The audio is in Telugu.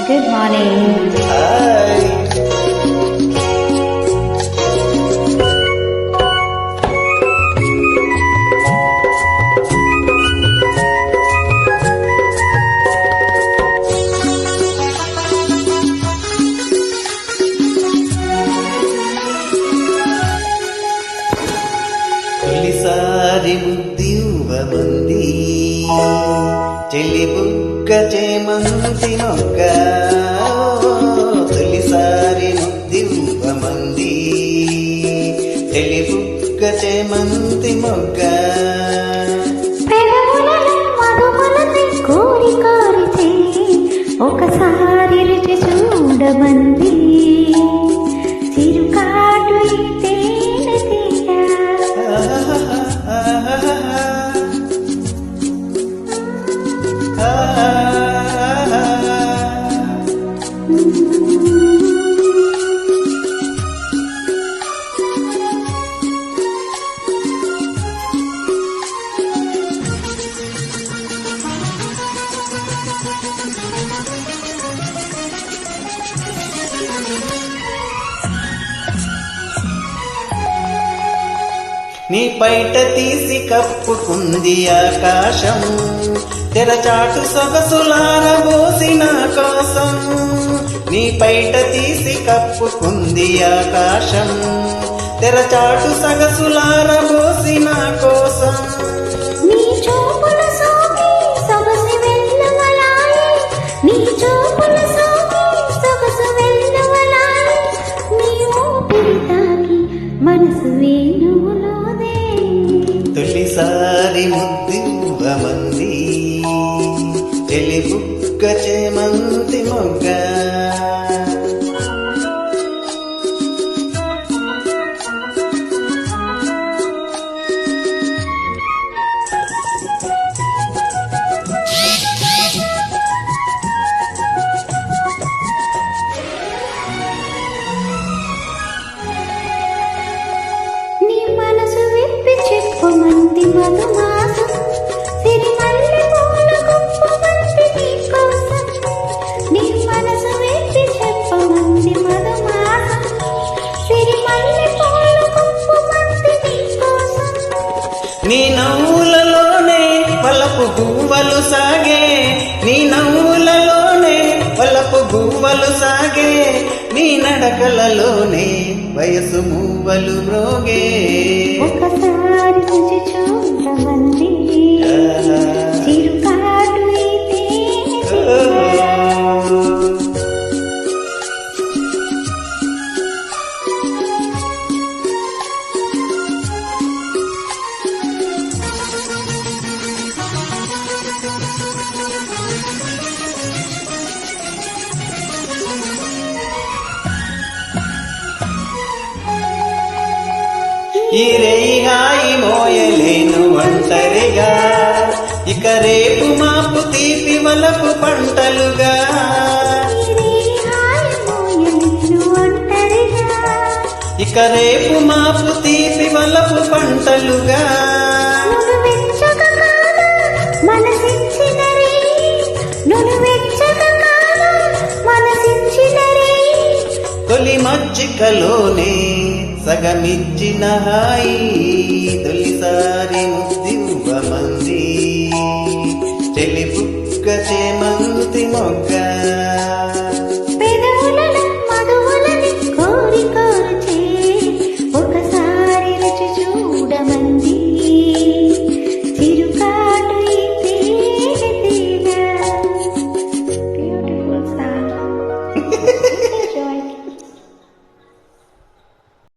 Good morning. తొలిసారి ముద్దివ్వమంది చెల్లి బుగ్గ చేమంతి మొగ్గ. తొలిసారి ముద్దివ్వమంది చెల్లి బుగ్గ చేమంతి మొగ్గ. కోరి కోరితే ఒకసారి రుచి చూడమంది చిరుకాటు నీ పైట తీసి కప్పుకుంది ఆకాశం, తెరచాటు సొగసులారబోసిన కోసం. నీ పైట తీసి కప్పుకుంది ఆకాశం, తెరచాటు సొగసులారబోసిన కోసం. నీ చూపుల సోకి సొగసు వెల్లువలాయి, నీ చూపుల సోకి సొగసు వెల్లువలాయి, నీ ఊపిరి తాకి మనసు వేణువులో. తొలిసారి ముద్దివ్వమంది చెలి బుగ్గ చేమంతి మొగ్గ. చెప్పమంది మధుమాసం సిరిమల్లె పూల గుప్పమంది నీకోసం. నీ మనసు వెప్పి చెప్పమంది మధుమాసం సిరిమల్లె పూల గుప్పమంది నీకోసం. నీ నవ్వులలోనే వలపు గువ్వలు సాగే, నీ నవ్వులలోనే వలపు గువ్వలు సాగే, నీ నడకలలోనే వయసు మూవలు మ్రోగే. ఒకసారి రుచి చూడమంది చిరుకాటు ఈ రేయిగాయి మోయలేను ఒంటరిగా, ఇక రేపు మాపు తీపి వలపు పంటలుగా. ఇక రేపు మాపు తీపి వలపు పంటలుగా. తొలి మజ్జికలోనే సగమిచ్చిన హాయి, తొలిసారి ముద్దివ్వమంది చెలి బుగ్గ చేమంతి మొగ్గ.